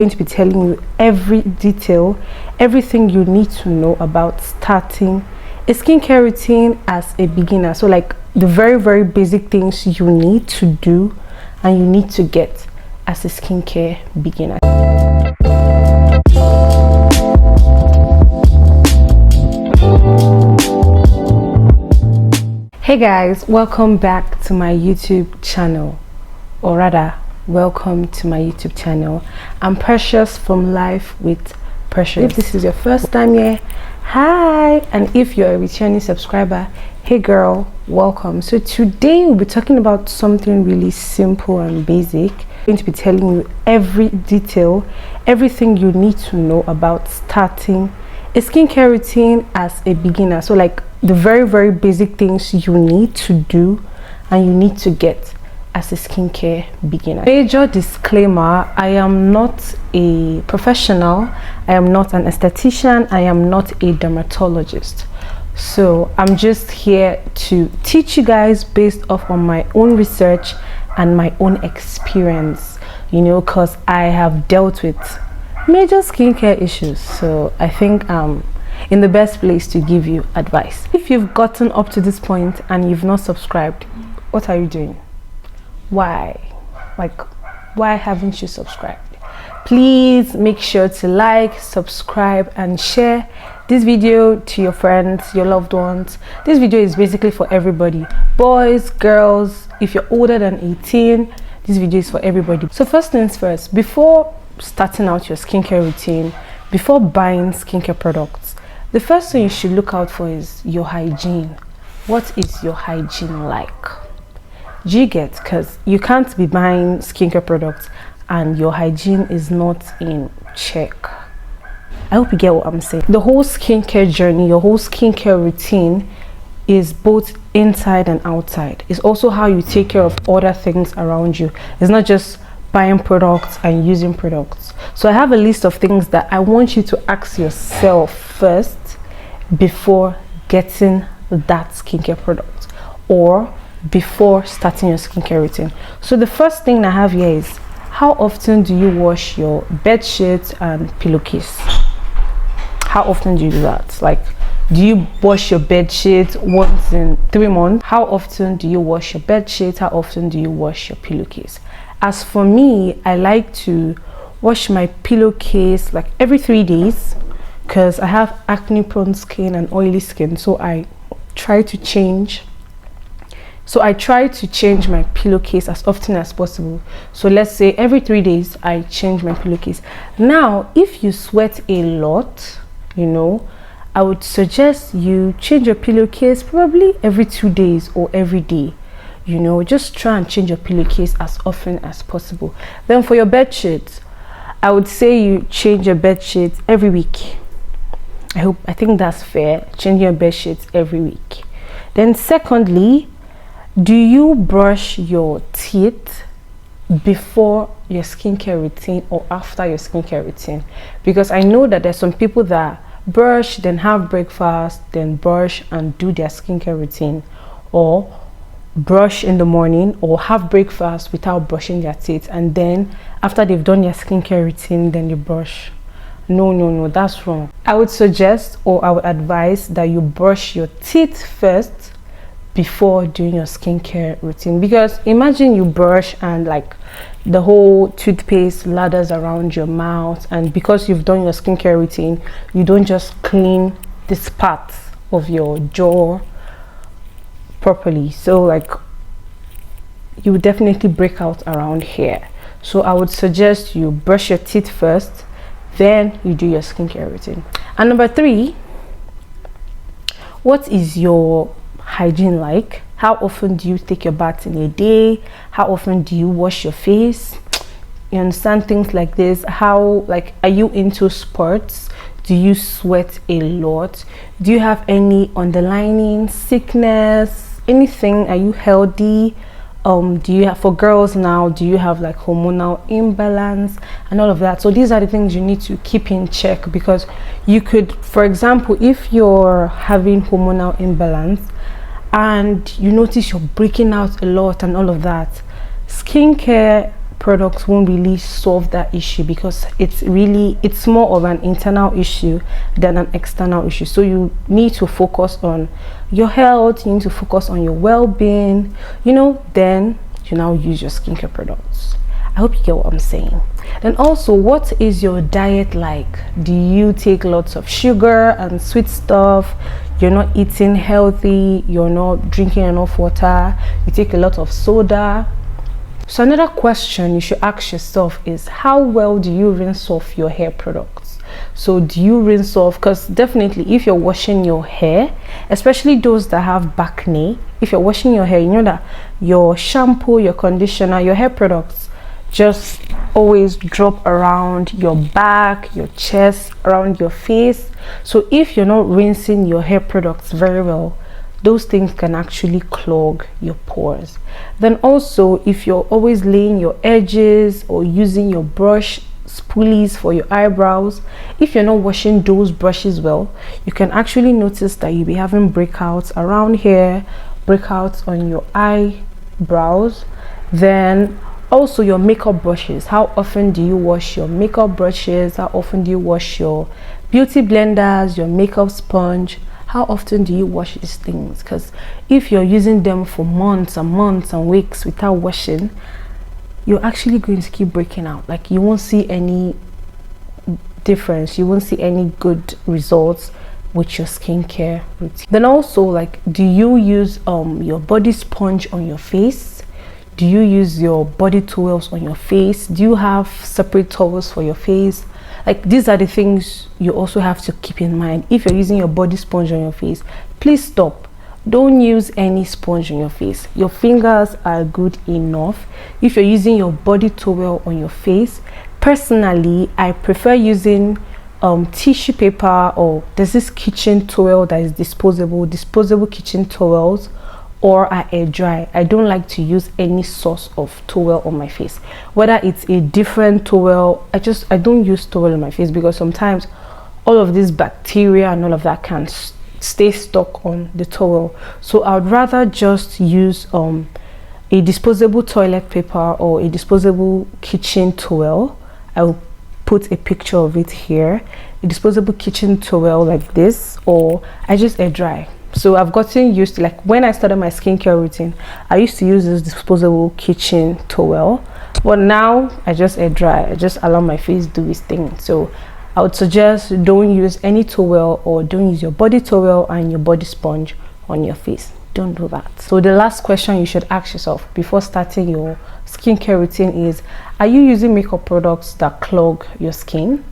Going to be telling you every detail, everything you need to know about starting a skincare routine as a beginner. So like the very basic things you need to do and you need to get as a skincare beginner. Hey guys, welcome back to my YouTube channel, or rather welcome to my YouTube channel. I'm Precious from Life with Precious. If this is your first time here, hi, and if you're a returning subscriber, hey girl, welcome. So today we'll be talking about something really simple and basic. I'm going to be telling you every detail, everything you need to know about starting a skincare routine as a beginner. So like the very basic things you need to do and you need to get as a skincare beginner. Major disclaimer: I am not a professional, I am not an esthetician, I am not a dermatologist. So I'm just here to teach you guys based off on my own research and my own experience, you know, because I have dealt with major skincare issues. So I think I'm in the best place to give you advice. If you've gotten up to this point and you've not subscribed, what are you doing? Why haven't you subscribed? Please make sure to like, subscribe, and share this video to your friends, your loved ones. This video is basically for everybody, boys, girls. If you're older than 18, this video is for everybody. So first things first, before starting out your skincare routine, before buying skincare products, the first thing you should look out for is your hygiene. What is your hygiene like? Do you get? Because you can't be buying skincare products and your hygiene is not in check. I hope you get what I'm saying. The whole skincare journey, your whole skincare routine is both inside and outside. It's also how you take care of other things around you. It's not just buying products and using products. So I have a list of things that I want you to ask yourself first before getting that skincare product or before starting your skincare routine. So the first thing I have here is, how often do you wash your bed sheets and pillowcase? How often do you do that? Like, do you wash your bed sheet once in 3 months? How often do you wash your bed sheet? How often do you wash your pillowcase? As for me, I like to wash my pillowcase like every 3 days because I have acne prone skin and oily skin, so I try to change my pillowcase as often as possible. So let's say every 3 days I change my pillowcase. Now if you sweat a lot, you know, I would suggest you change your pillowcase probably every 2 days or every day. You know, just try and change your pillowcase as often as possible. Then for your bed sheets, I would say you change your bed sheets every week. I think that's fair. Change your bed sheets every week. Then secondly, do you brush your teeth before your skincare routine or after your skincare routine? Because I know that there's some people that brush, then have breakfast, then brush and do their skincare routine, or brush in the morning or have breakfast without brushing their teeth, and then after they've done their skincare routine then they brush. No, that's wrong. I would suggest, or I would advise, that you brush your teeth first before doing your skincare routine. Because imagine you brush and like the whole toothpaste lathers around your mouth, and because you've done your skincare routine, you don't just clean this part of your jaw properly, so like you would definitely break out around here. So I would suggest you brush your teeth first, then you do your skincare routine. And number 3, what is your hygiene like? How often do you take your bath in a day? How often do you wash your face? You understand, things like this. How, like, are you into sports? Do you sweat a lot? Do you have any underlying sickness, anything? Are you healthy? Do you have, for girls now, do you have like hormonal imbalance and all of that? So these are the things you need to keep in check, because you could, for example, if you're having hormonal imbalance and you notice you're breaking out a lot and all of that, skincare products won't really solve that issue, because it's more of an internal issue than an external issue. So you need to focus on your health, you need to focus on your well-being, then you now use your skincare products. I hope you get what I'm saying. Then also, what is your diet like? Do you take lots of sugar and sweet stuff? You're not eating healthy, you're not drinking enough water, you take a lot of soda. So another question you should ask yourself is, how well do you rinse off your hair products? So do you rinse off? Because definitely if you're washing your hair, especially those that have acne, if you're washing your hair, you know that your shampoo, your conditioner, your hair products just always drop around your back, your chest, around your face. So if you're not rinsing your hair products very well, those things can actually clog your pores. Then also, if you're always laying your edges or using your brush spoolies for your eyebrows, if you're not washing those brushes well, you can actually notice that you'll be having breakouts around here, breakouts on your eyebrows. Then also your makeup brushes. How often do you wash your makeup brushes? How often do you wash your beauty blenders, your makeup sponge? How often do you wash these things? Because if you're using them for months and months and weeks without washing, you're actually going to keep breaking out. Like, you won't see any difference, you won't see any good results with your skincare routine. Then also, like, do you use your body sponge on your face? Do you use your body towels on your face? Do you have separate towels for your face? Like, these are the things you also have to keep in mind. If you're using your body sponge on your face, please stop. Don't use any sponge on your face. Your fingers are good enough. If you're using your body towel on your face, personally, I prefer using tissue paper, or there's this kitchen towel that is disposable kitchen towels, or I air dry. I don't like to use any source of towel on my face, whether it's a different towel. I don't use towel on my face, because sometimes all of this bacteria and all of that can stay stuck on the towel. So I would rather just use a disposable toilet paper or a disposable kitchen towel. I will put a picture of it here. A disposable kitchen towel like this, or I just air dry. So I've gotten used to, like, when I started my skincare routine, I used to use this disposable kitchen towel, but now I just air dry. I just allow my face do its thing. So I would suggest, don't use any towel, or don't use your body towel and your body sponge on your face. Don't do that. So the last question you should ask yourself before starting your skincare routine is, are you using makeup products that clog your skin?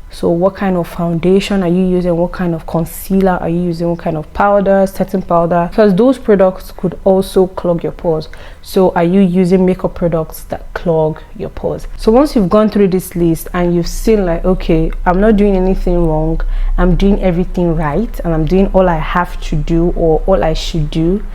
So what kind of foundation are you using? What kind of concealer are you using? What kind of powder, setting powder? Because those products could also clog your pores. So are you using makeup products that clog your pores? So once you've gone through this list and you've seen, like, okay, I'm not doing anything wrong, I'm doing everything right, and I'm doing all I have to do or all I should do,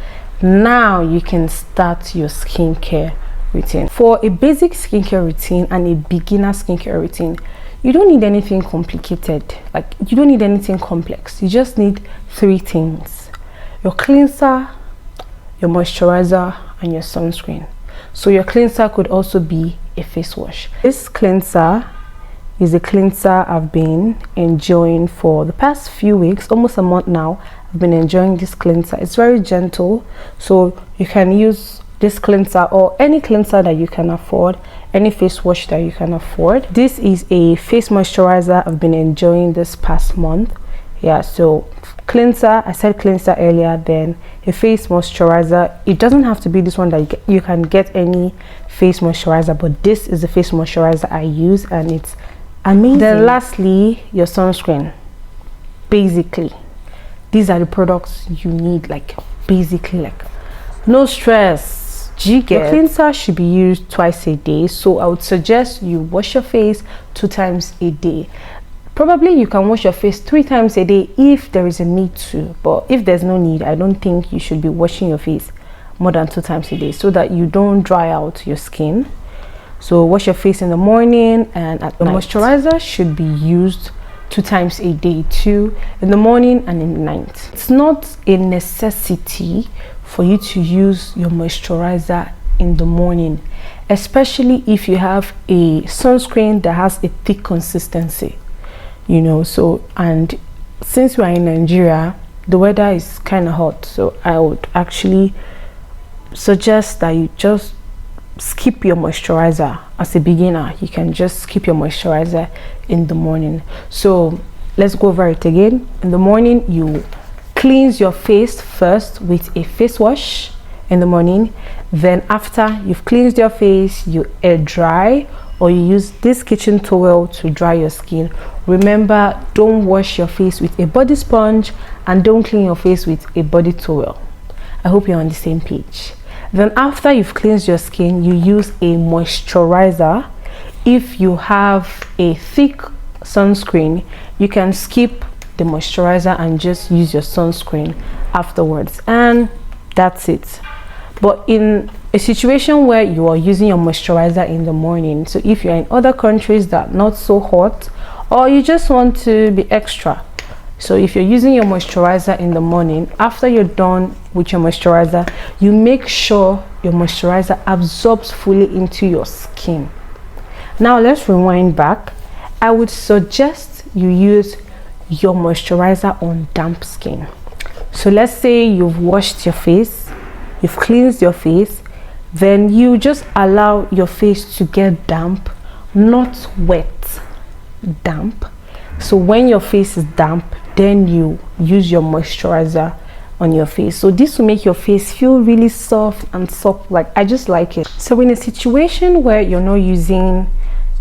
now you can start your skincare routine. For a basic skincare routine and a beginner skincare routine, you don't need anything complicated. Like, you don't need anything complex. You just need 3 things: your cleanser, your moisturizer, and your sunscreen. So your cleanser could also be a face wash. This cleanser is a cleanser I've been enjoying for the past few weeks, almost a month now. I've been enjoying this cleanser. It's very gentle, so you can use this cleanser or any cleanser that you can afford, any face wash that you can afford. This is a face moisturizer I've been enjoying this past month. Yeah, so cleanser, I said cleanser earlier, then a face moisturizer. It doesn't have to be this one that you can get any face moisturizer, but this is the face moisturizer I use, and it's amazing. Then lastly, your sunscreen. Basically, these are the products you need, like, basically, like, no stress. Your cleanser should be used twice a day, so I would suggest you wash your face 2 times a day. Probably you can wash your face 3 times a day if there is a need to, but if there's no need, I don't think you should be washing your face more than 2 times a day, so that you don't dry out your skin. So wash your face in the morning and at night. Moisturizer should be used 2 times a day too, in the morning and in the night. It's not a necessity for you to use your moisturizer in the morning, especially if you have a sunscreen that has a thick consistency, you know. So, and since we are in Nigeria, the weather is kind of hot, so I would actually suggest that you just skip your moisturizer. As a beginner, you can just skip your moisturizer in the morning. So let's go over it again. In the morning, you cleanse your face first with a face wash in the morning. Then after you've cleansed your face, you air dry, or you use this kitchen towel to dry your skin. Remember, don't wash your face with a body sponge, and don't clean your face with a body towel. I hope you're on the same page. Then after you've cleansed your skin, you use a moisturizer. If you have a thick sunscreen, you can skip the moisturizer and just use your sunscreen afterwards, and that's it. But in a situation where you are using your moisturizer in the morning, so if you're in other countries that are not so hot, or you just want to be extra, so if you're using your moisturizer in the morning, after you're done with your moisturizer, you make sure your moisturizer absorbs fully into your skin. Now let's rewind back. I would suggest you use your moisturizer on damp skin. So let's say you've washed your face, you've cleansed your face, then you just allow your face to get damp, not wet, damp. So when your face is damp, then you use your moisturizer on your face. So this will make your face feel really soft and soft. Like, I just like it. So in a situation where you're not using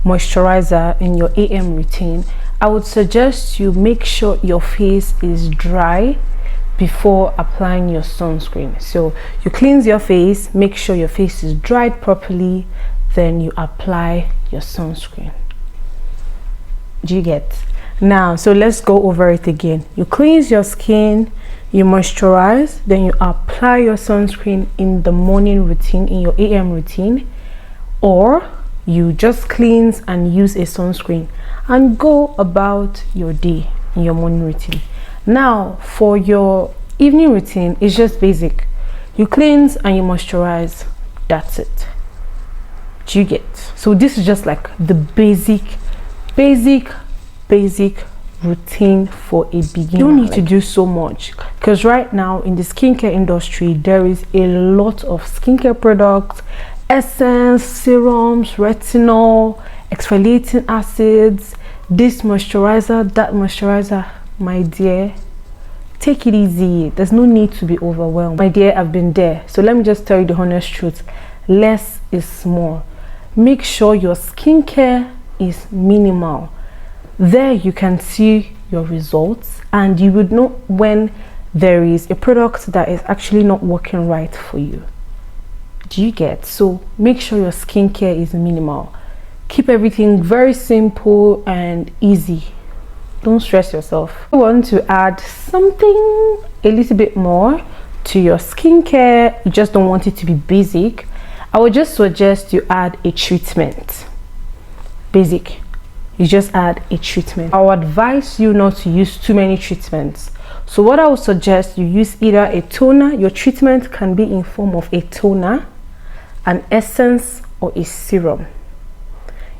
moisturizer in your AM routine, I would suggest you make sure your face is dry before applying your sunscreen. So you cleanse your face, make sure your face is dried properly, then you apply your sunscreen. Do you get? Now, so let's go over it again. You cleanse your skin, you moisturize, then you apply your sunscreen in the morning routine, in your AM routine, or you just cleanse and use a sunscreen and go about your day in your morning routine. Now for your evening routine, it's just basic. You cleanse and you moisturize, that's it. Do you get? So this is just like the basic routine for a beginner. You don't need to do so much, because right now in the skincare industry there is a lot of skincare products, essence, serums, retinol, exfoliating acids, this moisturizer, that moisturizer. My dear, take it easy. There's no need to be overwhelmed. My dear, I've been there. So let me just tell you the honest truth. Less is more. Make sure your skincare is minimal. There you can see your results, and you would know when there is a product that is actually not working right for you. Do you get? So make sure your skincare is minimal. Keep everything very simple and easy. Don't stress yourself. If you want to add something a little bit more to your skincare, you just don't want it to be basic, I would just suggest you add a treatment. Basic, you just add a treatment. I would advise you not to use too many treatments. So what I would suggest, you use either a toner. Your treatment can be in form of a toner, an essence, or a serum.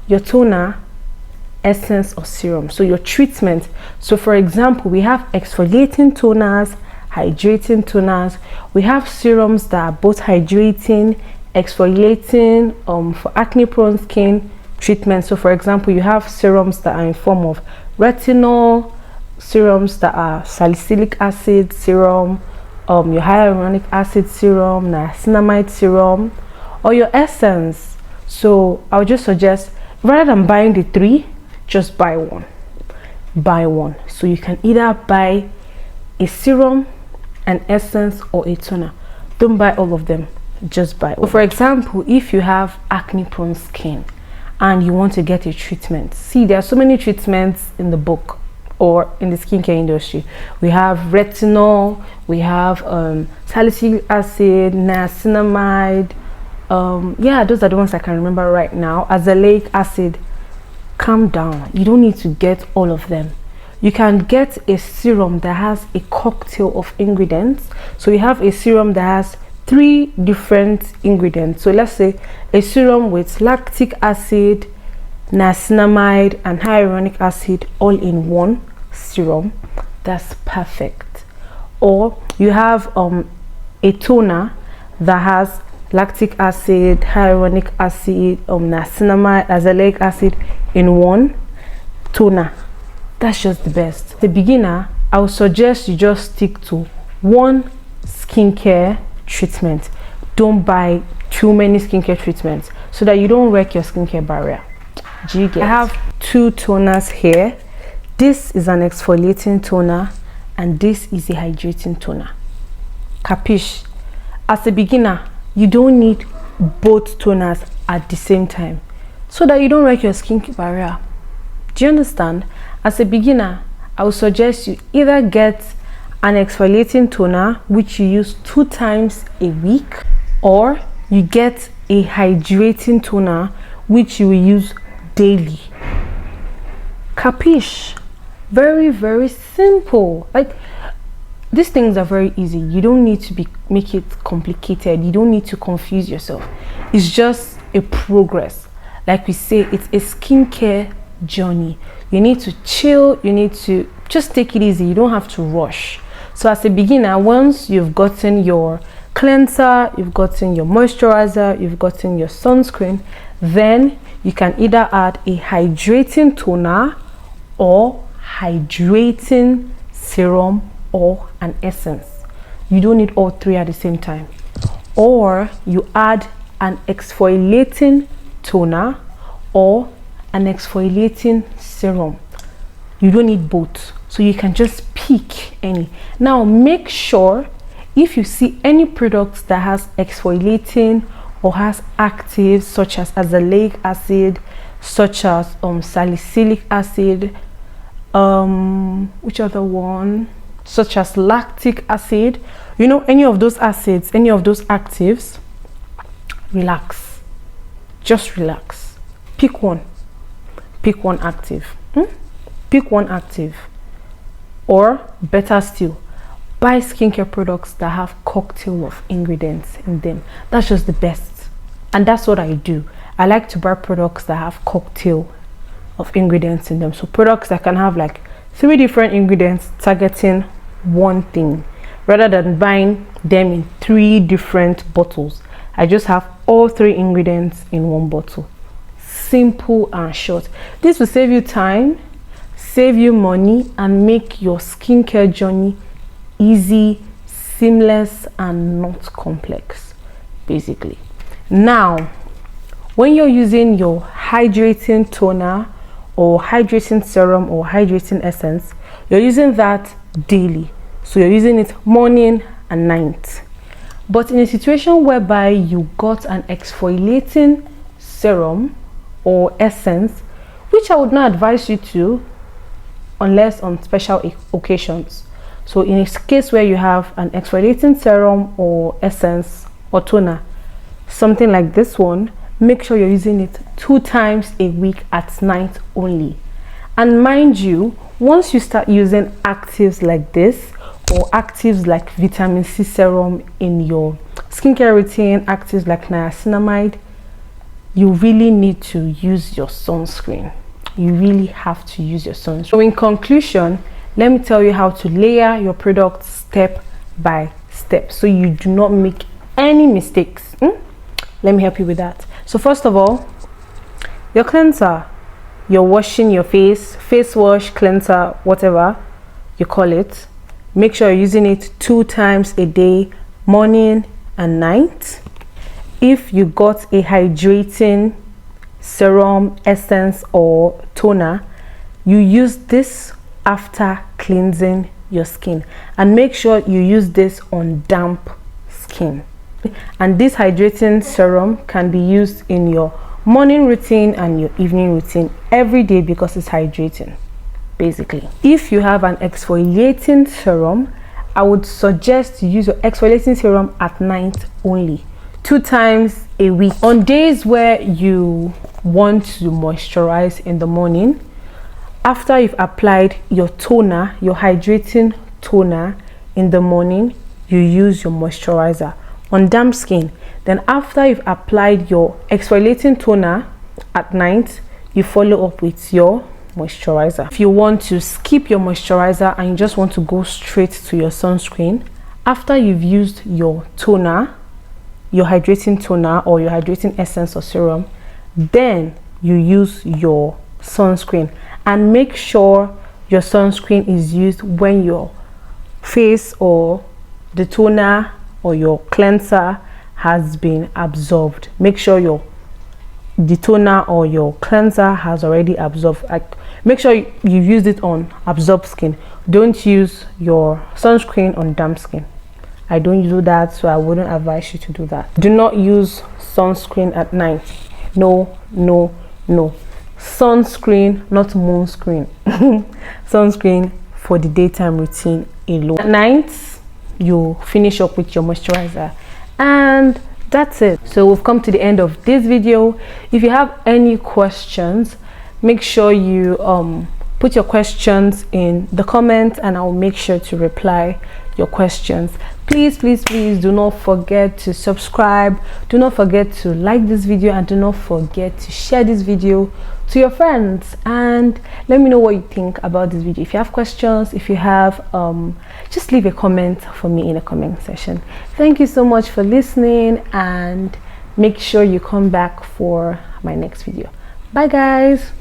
Your toner, essence, or serum. So your treatment, so for example, we have exfoliating toners, hydrating toners. We have serums that are both hydrating, exfoliating, for acne prone skin treatment. So for example, you have serums that are in form of retinol, serums that are salicylic acid serum, your hyaluronic acid serum, niacinamide serum, or your essence. So I would just suggest, rather than buying the three, just buy one. So you can either buy a serum, an essence, or a toner. Don't buy all of them, just buy one. So for example, if you have acne prone skin and you want to get a treatment, see, there are so many treatments in the book or in the skincare industry. We have retinol, we have salicylic acid, niacinamide, yeah, those are the ones I can remember right now. Azelaic acid. Calm down, you don't need to get all of them. You can get a serum that has a cocktail of ingredients. So you have a serum that has 3 different ingredients. So let's say a serum with lactic acid, niacinamide and hyaluronic acid all in one serum, that's perfect. Or you have a toner that has lactic acid, hyaluronic acid, niacinamide, azelaic acid in one toner, that's just the best. The beginner, I would suggest you just stick to one skincare treatment. Don't buy too many skincare treatments so that you don't wreck your skincare barrier. Do you get? I have 2 toners here. This is an exfoliating toner and this is a hydrating toner. Capiche? As a beginner, you don't need both toners at the same time so that you don't wreck your skincare barrier. Do you understand? As a beginner, I would suggest you either get an exfoliating toner which you use 2 times a week, or you get a hydrating toner which you will use daily. Capiche? Very simple. Like, these things are very easy. You don't need to make it complicated. You don't need to confuse yourself. It's just a progress. Like we say, it's a skincare journey. You need to chill. You need to just take it easy. You don't have to rush. So as a beginner, once you've gotten your cleanser, you've gotten your moisturizer, you've gotten your sunscreen, then you can either add a hydrating toner or hydrating serum or an essence. You don't need all 3 at the same time. Or you add an exfoliating toner or an exfoliating serum. You don't need both, so you can just pick any. Now make sure if you see any products that has exfoliating or has actives such as azelaic acid, such as salicylic acid, which other one, such as lactic acid, you know, any of those acids, any of those actives, relax, just relax. Pick one active. Pick one active. Or better still, buy skincare products that have cocktail of ingredients in them. That's just the best, and that's what I do. I like to buy products that have cocktail of ingredients in them. So products that can have like 3 different ingredients targeting one thing, rather than buying them in 3 different bottles. I just have all 3 ingredients in one bottle. Simple and short. This will save you time, save you money, and make your skincare journey easy, seamless, and not complex, basically. Now, when you're using your hydrating toner or hydrating serum or hydrating essence, you're using that daily. So you're using it morning and night. But in a situation whereby you got an exfoliating serum or essence, which I would not advise you to unless on special occasions. So in a case where you have an exfoliating serum or essence or toner, something like this one, make sure you're using it 2 times a week at night only. And mind you, once you start using actives like this, or actives like vitamin C serum in your skincare routine, actives like niacinamide, you really need to use your sunscreen. You really have to use your sunscreen. So in conclusion, let me tell you how to layer your product step by step so you do not make any mistakes. Let me help you with that. So first of all, your cleanser, you're washing your face wash, cleanser, whatever you call it. Make sure you're using it 2 times a day, morning and night. If you got a hydrating serum, essence or toner, you use this after cleansing your skin, and make sure you use this on damp skin. And this hydrating serum can be used in your morning routine and your evening routine every day because it's hydrating, basically. If you have an exfoliating serum, I would suggest you use your exfoliating serum at night only, 2 times a week. On days where you want to moisturize in the morning, after you've applied your toner, your hydrating toner in the morning, you use your moisturizer. on damp skin. Then after you've applied your exfoliating toner at night, you follow up with your moisturizer. If you want to skip your moisturizer and you just want to go straight to your sunscreen, after you've used your toner, your hydrating toner or your hydrating essence or serum, then you use your sunscreen. And make sure your sunscreen is used when your face or the toner or your cleanser has been absorbed. Make sure the toner or your cleanser has already absorbed. Like, make sure you've used it on absorbed skin. Don't use your sunscreen on damp skin. I don't do that, so I wouldn't advise you to do that. Do not use sunscreen at night. No, no, no. Sunscreen, not moon screen. Sunscreen for the daytime routine alone. At night, you finish up with your moisturizer, and that's it. So we've come to the end of this video. If you have any questions, make sure you put your questions in the comments, and I'll make sure to reply your questions. Please do not forget to subscribe, do not forget to like this video, and do not forget to share this video to your friends, and let me know what you think about this video. If you have questions, if you have just leave a comment for me in the comment section. Thank you so much for listening, and make sure you come back for my next video. Bye guys.